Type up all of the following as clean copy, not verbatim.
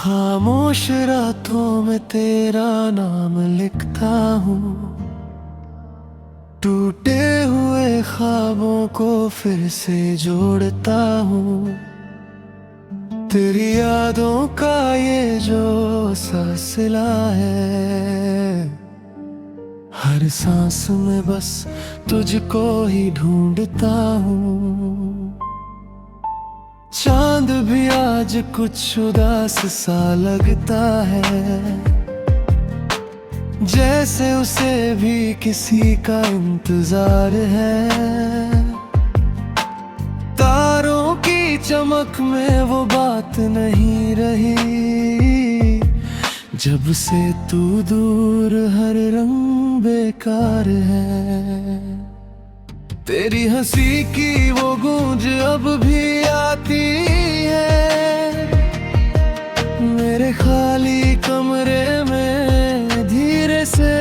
खामोश रातों में तेरा नाम लिखता हूँ, टूटे हुए ख्वाबों को फिर से जोड़ता हूँ। तेरी यादों का ये जो सिलसिला है, हर सांस में बस तुझको ही ढूंढता हूँ। चांद भी आज कुछ उदास सा लगता है, जैसे उसे भी किसी का इंतजार है। तारों की चमक में वो बात नहीं रही, जब से तू दूर हर रंग बेकार है। तेरी हंसी की वो गूंज अब भी आती है, मेरे खाली कमरे में धीरे से।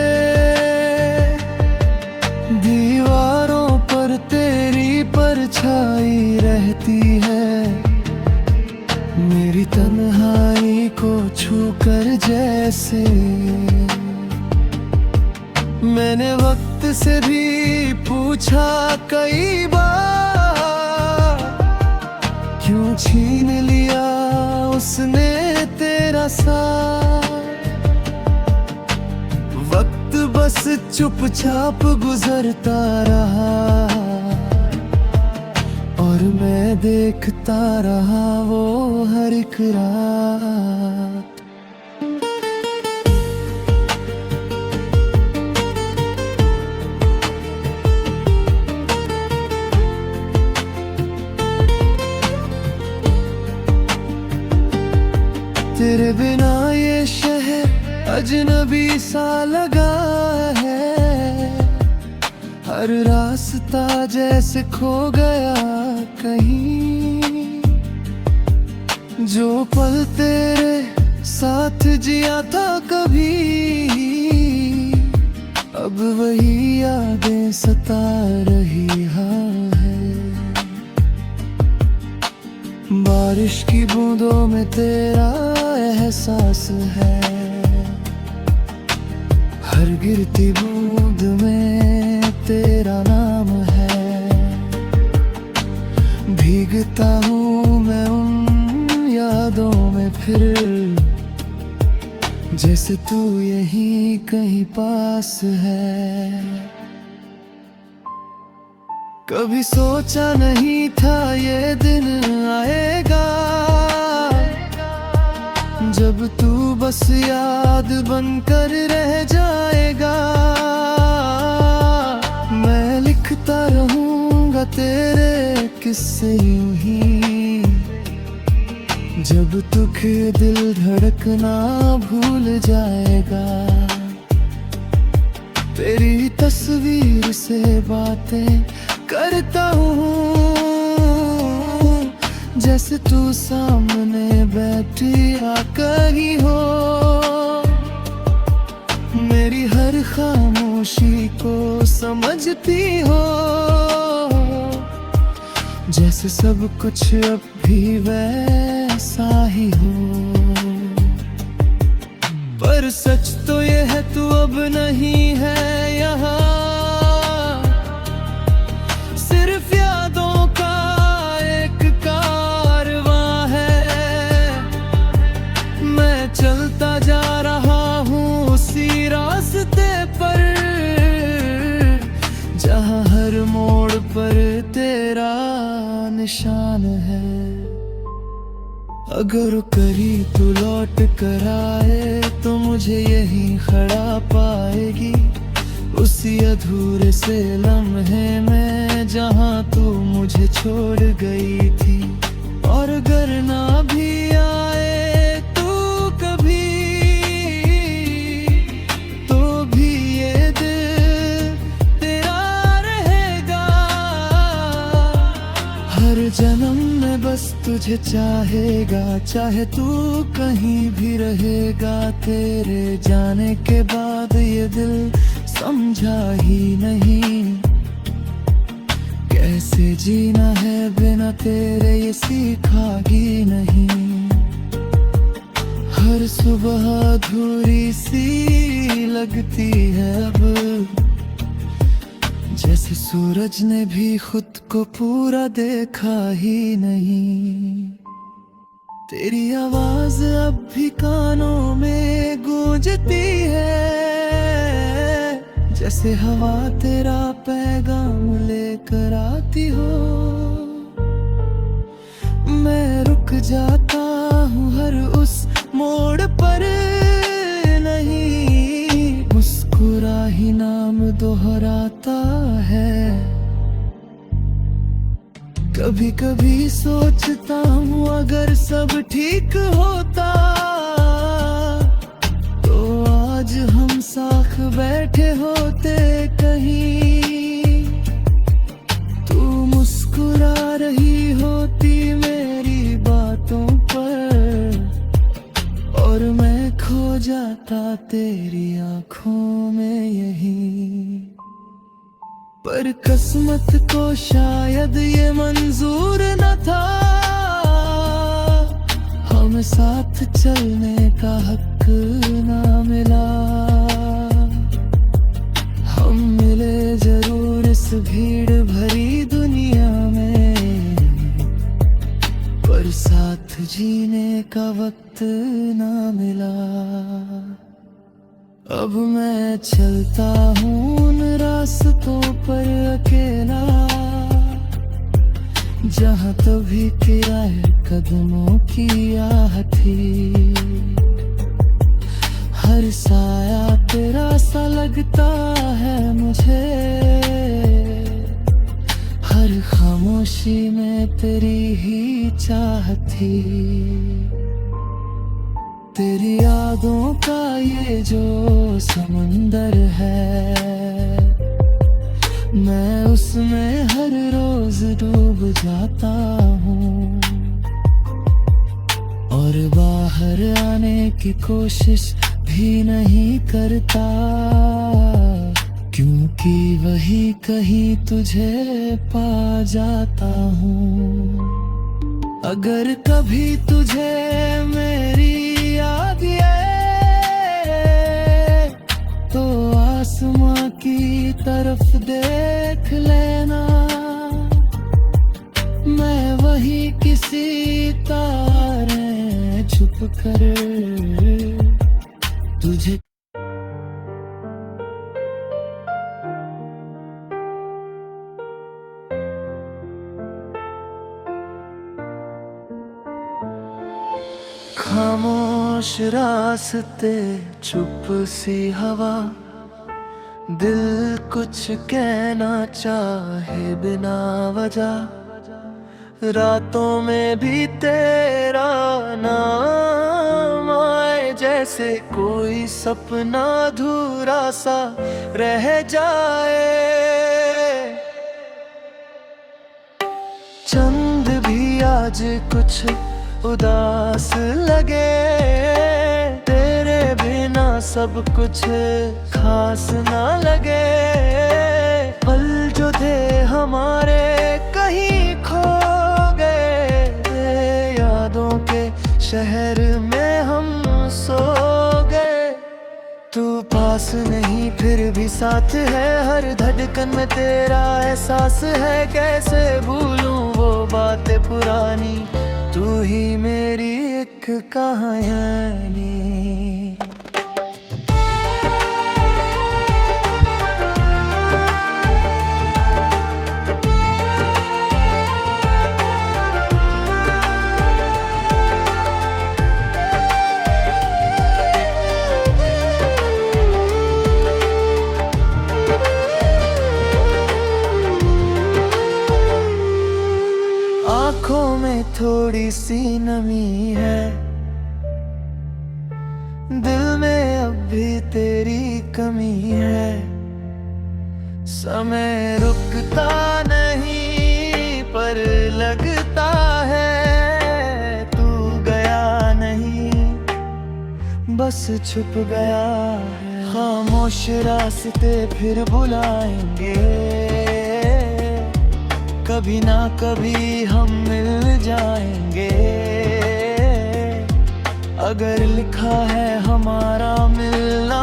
दीवारों पर तेरी परछाई रहती है, मेरी तन्हाई को छूकर जैसे। मैंने वक्त से भी पूछा कई बार, क्यों छीन लिया उसने तेरा साथ। वक्त बस चुपचाप गुजरता रहा, और मैं देखता रहा वो हर एक रात। तेरे बिना ये शहर अजनबी सा लगा है, हर रास्ता जैसे खो गया कहीं। जो पल तेरे साथ जिया था कभी, अब वही यादें सता रही है। बारिश की बूंदों में तेरा एहसास है, हर गिरती बूंद में तेरा नाम है। भीगता हूँ मैं उन यादों में फिर, जैसे तू यहीं कहीं पास है। कभी सोचा नहीं था ये दिन आएगा, जब तू बस याद बनकर रह जाएगा। मैं लिखता रहूंगा तेरे किस्से यूं ही, जब तक दिल धड़कना भूल जाएगा। तेरी तस्वीर से बातें करता हूँ, जैसे तू सामने बैठी आकर ही हो। मेरी हर खामोशी को समझती हो, जैसे सब कुछ अब भी वैसा ही हो। पर सच तो ये है तू अब नहीं है यहाँ, सिर्फ यादों का एक कारवां है। मैं चलता जा रहा हूँ उसी रास्ते पर, जहाँ हर मोड़ पर तेरा निशान है। अगर करी तू लौट कर आए तो मुझे यहीं खड़ा पाएगी, उसी अधूरे से लम्हे में जहाँ तू मुझे छोड़ गई थी। और अगर ना भी आए तू कभी, तो भी ये दिल तेरा रहेगा। हर जन्म में बस तुझे चाहेगा, चाहे तू कहीं भी रहेगा। तेरे जाने के बाद ये दिल समझा ही नहीं, कैसे जीना है बिना तेरे ये सीखा ही नहीं। हर सुबह अधूरी सी लगती है अब, जैसे सूरज ने भी खुद को पूरा देखा ही नहीं। तेरी आवाज अब भी कानों में गूंजती है, जैसे हवा तेरा पैगाम लेकर आती हो। मैं रुक जाता हूँ हर उस मोड़ पर, नहीं मुस्कुरा ही नाम दोहराता है। कभी कभी सोचता हूँ अगर सब ठीक होता, तो आज हम साथ बैठे होते कहीं। तू मुस्कुरा रही होती मेरी बातों पर, और मैं खो जाता तेरी आंखों में यही। पर किस्मत को शायद ये मंजूर न था, हमें साथ चलने का हक ना मिला। हम मिले जरूर इस भीड़ भरी दुनिया में, पर साथ जीने का वक्त ना मिला। अब मैं चलता हूँ उन रास्तों पर अकेला, जहाँ तभी किराए कदमों की आह थी। हर साया तेरा सा लगता है मुझे, हर खामोशी में तेरी ही चाह थी। तेरी यादों का ये जो समंदर है, मैं उसमें हर रोज डूब जाता हूँ, और बाहर आने की कोशिश भी नहीं करता, क्योंकि वही कहीं तुझे पा जाता हूँ। अगर कभी तुझे मेरी याद आए, तो आसमां की तरफ देख लेना। मैं वही किसी तारे छुप कर तुझे खामोश रास्ते, चुप सी हवा, दिल कुछ कहना चाहे बिना वजह। रातों में भी तेरा नाम आए, जैसे कोई सपना अधूरा सा रह जाए। चंद भी आज कुछ उदास लगे, तेरे बिना सब कुछ खास ना लगे। पल जो थे हमारे कहीं खो गए, यादों के शहर में हम सो गए। तू पास नहीं फिर भी साथ है, हर धड़कन में तेरा एहसास है। कैसे भूलूं वो बातें पुरानी, तू ही मेरी एक कहानी। आँखों में थोड़ी सी नमी है, दिल में अब भी तेरी कमी है। समय रुकता नहीं पर लगता है, तू गया नहीं बस छुप गया है। खामोश रास्ते फिर बुलाएंगे, कभी ना कभी हम मिल जाएंगे। अगर लिखा है हमारा मिलना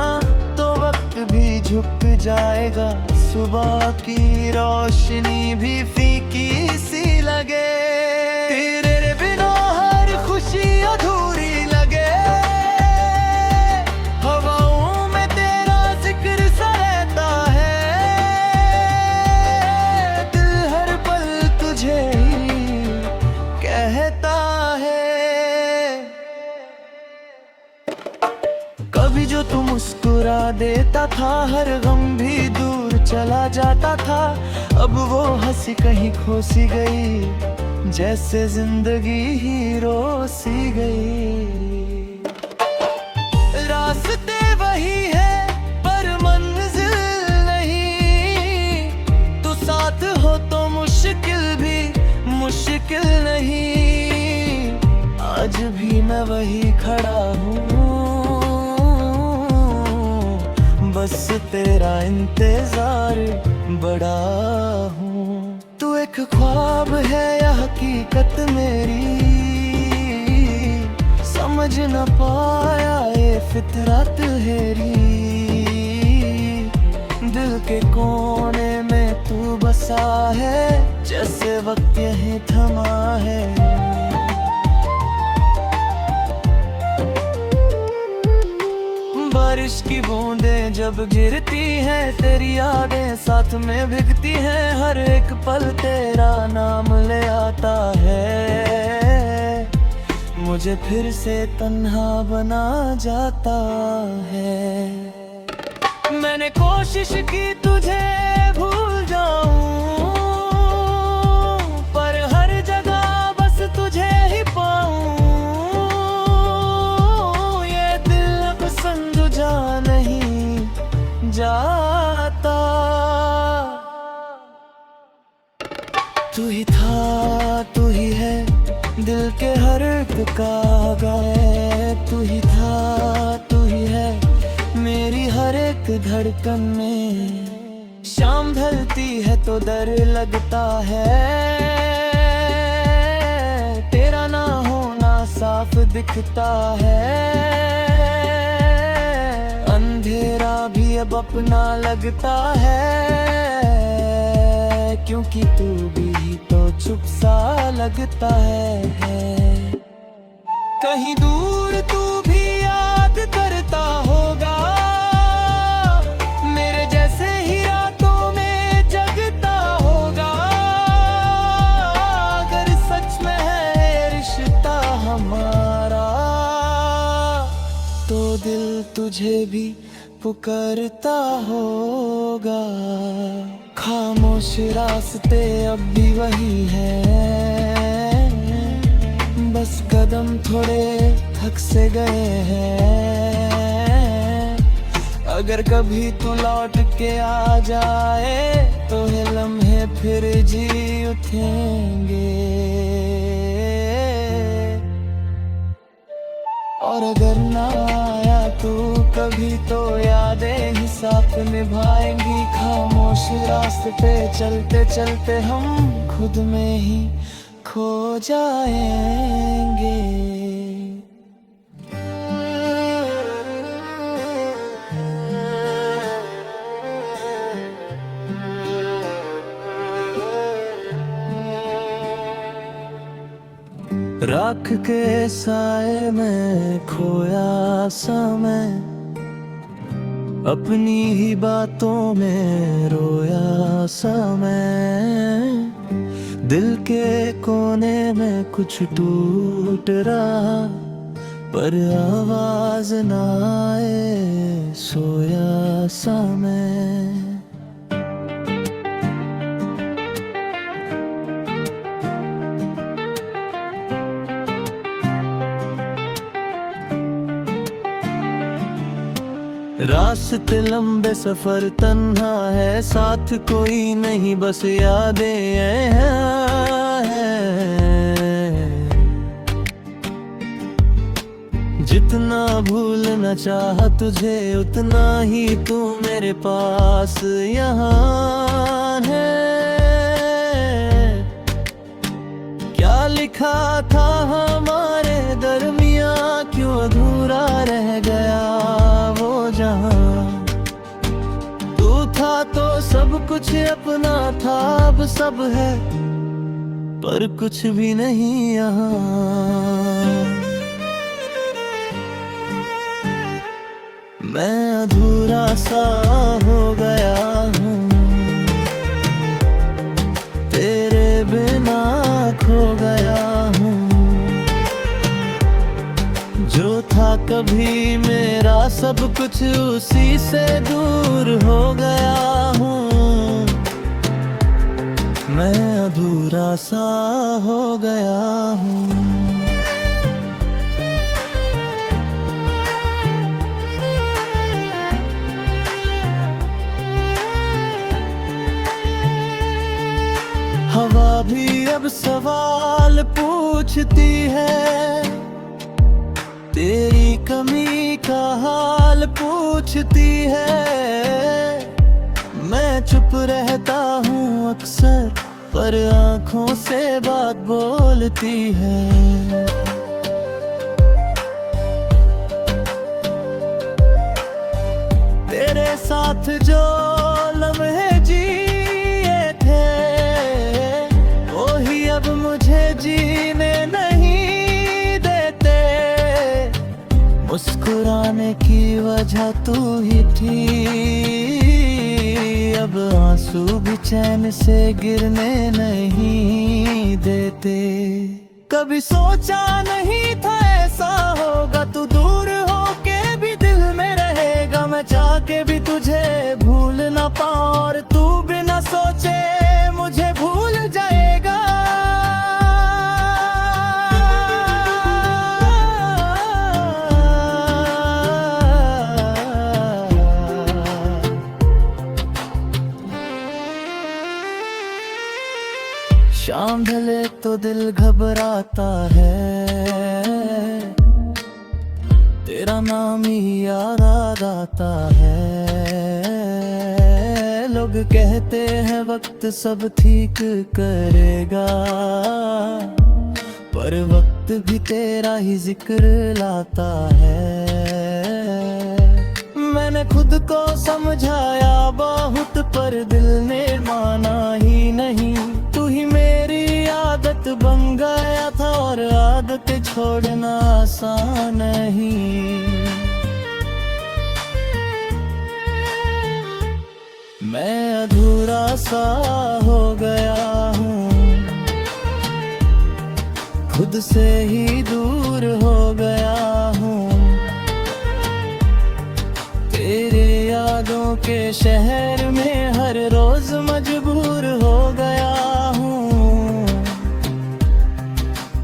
तो वक्त भी झुक जाएगा, सुबह की रोशनी भी फीकी सी लगे, तेरे बिना हर खुशी अधूरी लगे, हवाओं में तेरा जिक्र सा रहता है, दिल हर पल तुझे ही कहता है। कभी जो तू मुस्कुरा देता था, हर गम भी दूर चला जाता था, अब वो हंसी कहीं खो सी गई, जैसे जिंदगी ही रो सी गई। रास्ते वही है पर मंजिल नहीं, तू साथ हो तो मुश्किल भी मुश्किल नहीं, आज भी मैं वही खड़ा हूँ, बस तेरा इंतजार बड़ा हूँ। तू एक ख्वाब है या हकीकत मेरी, समझ न पाया ये फितरत हेरी, दिल के कोने में तू बसा है, जैसे वक्त यहीं थमा है। बारिश की बूंदें जब गिरती हैं, तेरी यादें साथ में भीगती हैं, हर एक पल तेरा नाम ले आता है, मुझे फिर से तन्हा बना जाता है। मैंने कोशिश की तुझे भूल जाऊं, पर हर जगह बस तुझे ही पाऊं, ये दिल अब समझा नहीं जाता। तू ही था, तू ही है, दिल के हर एक का गाए, तू ही था, तू ही है, मेरी हर एक धड़कन में। शाम ढलती है तो डर लगता है, तेरा ना होना साफ दिखता है, अंधेरा भी अब अपना लगता है, क्योंकि तू भी तो चुप सा लगता है। कहीं दूर तू भी याद करता होगा, मेरे जैसे ही रातों में जगता होगा, अगर सच में है रिश्ता हमारा, तो दिल तुझे भी पुकारता होगा। खामोश रास्ते अब भी वही हैं, बस कदम थोड़े थक से गए हैं, अगर कभी तू लौट के आ जाए तो ये लम्हे फिर जी उठेंगे, और अगर ना आया तू कभी तो यादें ही साथ निभाएंगी। खामोश रास्ते पे चलते चलते हम खुद में ही खो जाएंगे। राख के साए में खोया समय, अपनी ही बातों में रोया समय, दिल के कोने में कुछ टूट रहा, पर आवाज ना आए सोया समय। रास्ते लंबे सफर तन्हा है, साथ कोई नहीं बस यादें हैं। जितना भूलना चाहा तुझे उतना ही तू मेरे पास यहाँ है। क्या लिखा था हमारे दरमियाँ क्यों अधूरा रह गया वो जहां। तू था तो सब कुछ अपना था, अब सब है पर कुछ भी नहीं यहाँ। मैं अधूरा सा हो गया हूँ, तेरे बिना खो गया हूँ। जो था कभी मेरा सब कुछ उसी से दूर हो गया हूँ। मैं अधूरा सा हो गया हूँ। हवा भी अब सवाल पूछती है, तेरी कमी का हाल पूछती है। मैं चुप रहता हूँ अक्सर, पर आँखों से बात बोलती है। तेरे साथ जो लम्हे जिए थे, वही अब मुझे जीने नहीं देते। मुस्कुराने की वजह तू ही थी, अब आंसू भी चैन से गिरने नहीं देते। कभी सोचा नहीं था ऐसा होगा, तू दूर होके भी दिल में रहेगा। मैं चाह के भी तुझे भूल ना पाऊं, और तू बिना सोचे मुझे भूल जाएगा। शाम ढले तो दिल घबराता है, तेरा नाम ही याद आता है। लोग कहते हैं वक्त सब ठीक करेगा, पर वक्त भी तेरा ही जिक्र लाता है। मैंने खुद को समझाया बहुत, पर दिल ने माना ही नहीं। तू ही मेरी आदत बन गया था, और आदत छोड़ना आसान नहीं। मैं अधूरा सा हो गया हूँ, खुद से ही दूर हो गया हूँ। तेरे यादों के शहर में हर रोज मजबूर हो गया हूँ।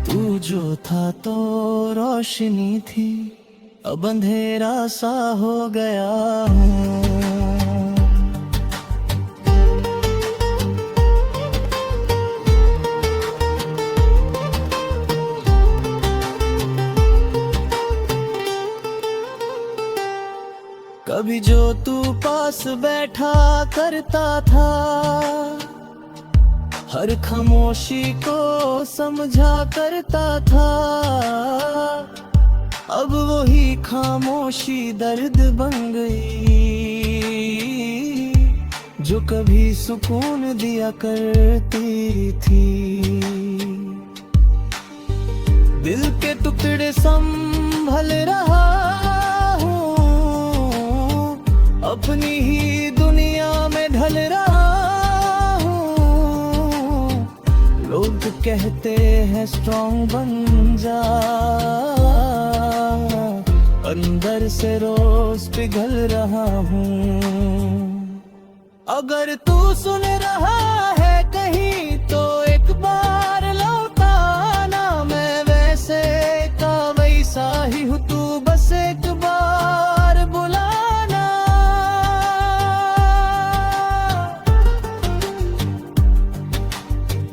तू जो था तो रोशनी थी, अब अंधेरा सा हो गया हूँ। कभी जो तू पास बैठा करता था, हर खामोशी को समझा करता था। अब वही खामोशी दर्द बन गई, जो कभी सुकून दिया करती थी। दिल के टुकड़े संभल रहा हूँ, अपनी ही दुनिया में ढल रहा हूँ। लोग कहते हैं स्ट्रॉन्ग बन जा, अंदर से रोज पिघल रहा हूँ। अगर तू सुन रहा है कहीं तो एक बार लौट आना। मैं वैसे का वैसा ही हूँ, तू बस एक बार बुलाना।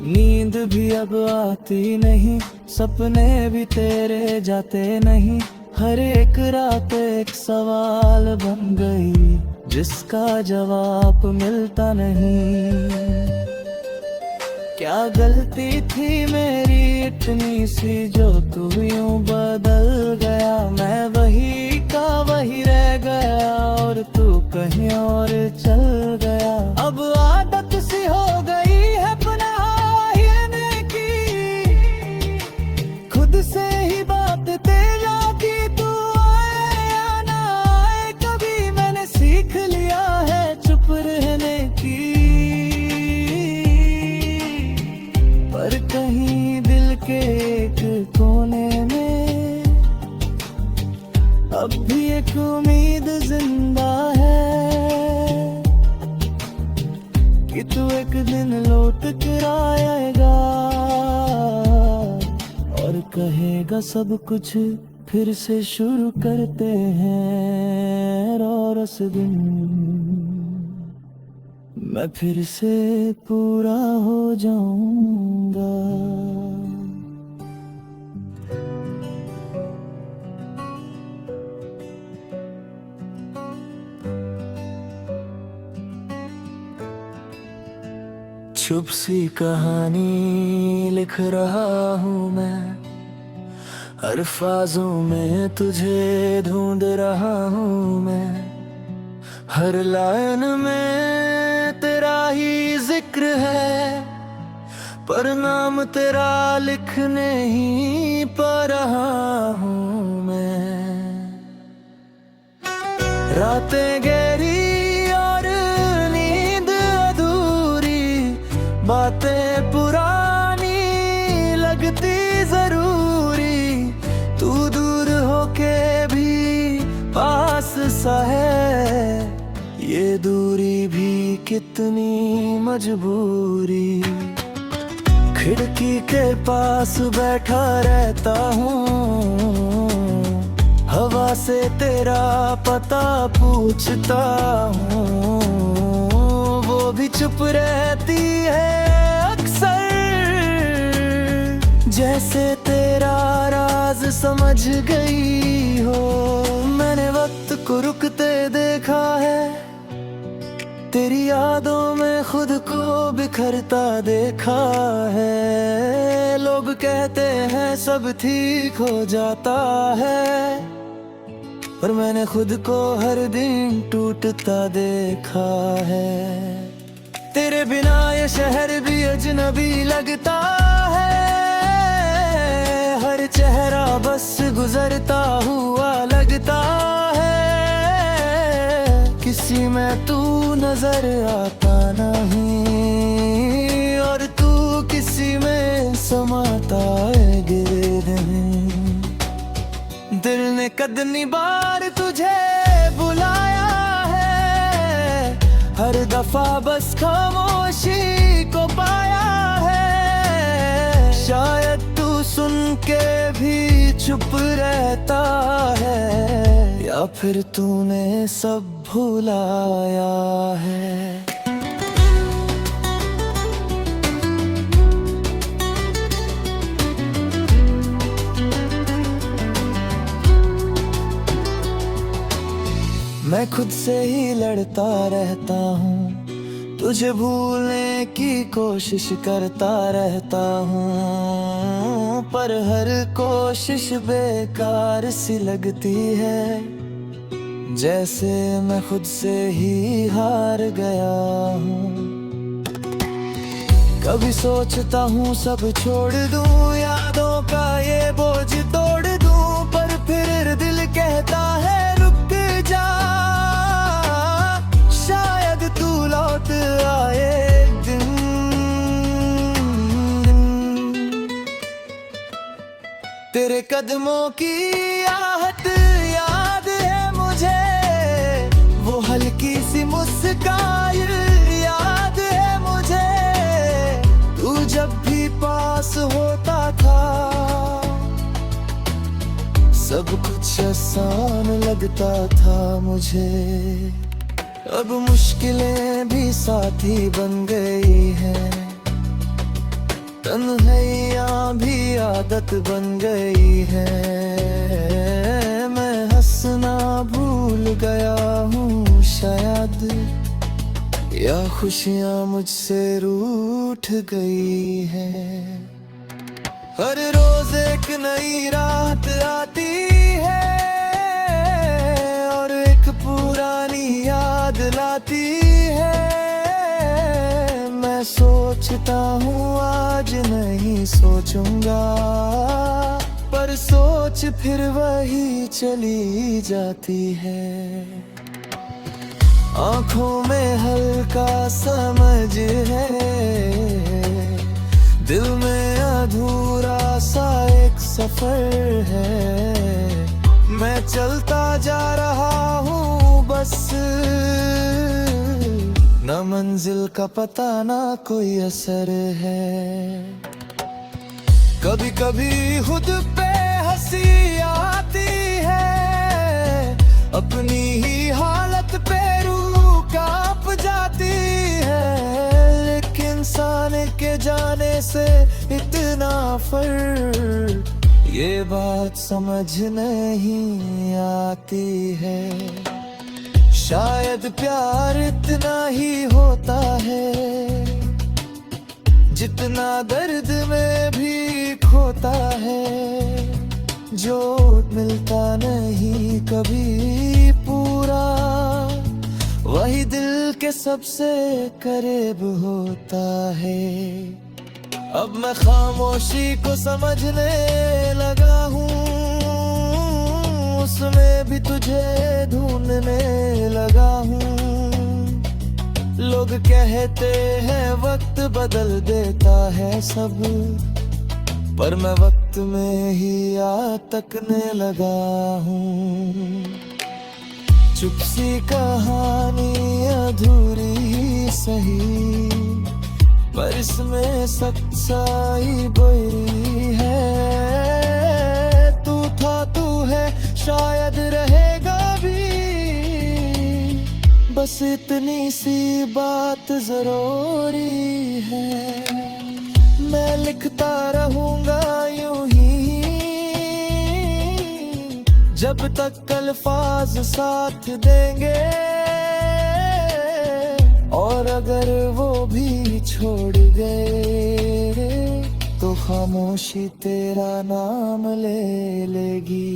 नींद भी अब आती नहीं, सपने भी तेरे जाते नहीं। हर एक रात एक सवाल बन गई, जिसका जवाब मिलता नहीं। क्या गलती थी मेरी इतनी सी जो तू यूं बदल गया। मैं वही का वही रह गया और तू कहीं और चल गया। अब आदत सी हो गई है पनाह हिलने की, खुद से ही बात तेरा की। तू आए या ना आए कभी मैंने सीख लिया है चुप रहने की। पर कहीं दिल के एक कोने में अब भी एक उम्मीद जिंदा है कि तू एक दिन लौट कर आएगा और कहेगा सब कुछ फिर से शुरू करते हैं। और उस दिन मैं फिर से पूरा हो जाऊंगा। छुप सी कहानी लिख रहा हूँ मैं, अल्फाजों में तुझे ढूंढ रहा हूँ मैं। हर लाइन में तेरा ही जिक्र है, पर नाम तेरा लिख नहीं पा रहा हूँ मैं। रातें गहरी और नींद अधूरी, बातें पुरानी लगती जरूरी। तू दूर होके भी पास सा है, ये दूरी भी कितनी मजबूरी। खिड़की के पास बैठा रहता हूँ, हवा से तेरा पता पूछता हूँ। वो भी चुप रहती है अक्सर, जैसे तेरा राज समझ गई हो। मैंने वक्त को रुकते देखा है, तेरी यादों में खुद को बिखरता देखा है। लोग कहते हैं सब ठीक हो जाता है, पर मैंने खुद को हर दिन टूटता देखा है। तेरे बिना ये शहर भी अजनबी लगता है, हर चेहरा बस गुजरता हुआ लगता है। किसी में तू नजर आता नहीं, और तू किसी में समाता है गिर्द में। दिल ने कितनी बार तुझे बुलाया है, हर दफा बस खामोशी को पाया है। शायद तू सुन के भी चुप रहता है, या फिर तूने सब भुलाया है। मैं खुद से ही लड़ता रहता हूँ, तुझे भूलने की कोशिश करता रहता हूँ। पर हर कोशिश बेकार सी लगती है, जैसे मैं खुद से ही हार गया हूँ। कभी सोचता हूँ सब छोड़ दूँ, यादों का ये बोझ तोड़ दूँ। पर फिर दिल कहता है रुक जा, शायद तू लौट आए एक दिन। तेरे कदमों की आहट याद है मुझे, वो हल्की सी मुस्कान याद है मुझे। तू जब भी पास होता था, सब कुछ आसान लगता था मुझे। अब मुश्किलें भी साथी बन गई हैं, तन्हाइयाँ भी आदत बन गई है। मैं हंसना भूल गया हूँ शायद, या खुशियां मुझसे रूठ गई हैं। हर रोज एक नई रात आती है और एक पुरानी याद लाती है। मैं सोचता हूँ आज नहीं सोचूंगा, पर सोच फिर वही चली जाती है। आंखों में हल्का समझ है, दिल में अधूरा सा एक सफर है। मैं चलता जा रहा हूँ बस, न मंजिल का पता ना कोई असर है। कभी कभी खुद पे हंसी आती है, अपनी ही हालत पे रूह कांप जाती है। लेकिन इंसान के जाने से इतना फर्क, ये बात समझ नहीं आती है। शायद प्यार इतना ही होता है, जितना दर्द में भी खोता है। जो मिलता नहीं कभी पूरा, वही दिल के सबसे करीब होता है। अब मैं खामोशी को समझने लगा हूँ, उसमें भी तुझे ढूंढने लगा हूँ। लोग कहते हैं वक्त बदल देता है सब, पर मैं वक्त में ही याद तकने लगा हूँ। चुप सी कहानी अधूरी ही सही, पर इसमें सच्चाई गहरी है। तू था तू है शायद रहेगा भी, बस इतनी सी बात जरूरी है। मैं लिखता रहूंगा यूं ही, जब तक अल्फाज साथ देंगे। और अगर वो भी छोड़ गए, तो खामोशी तेरा नाम ले लेगी।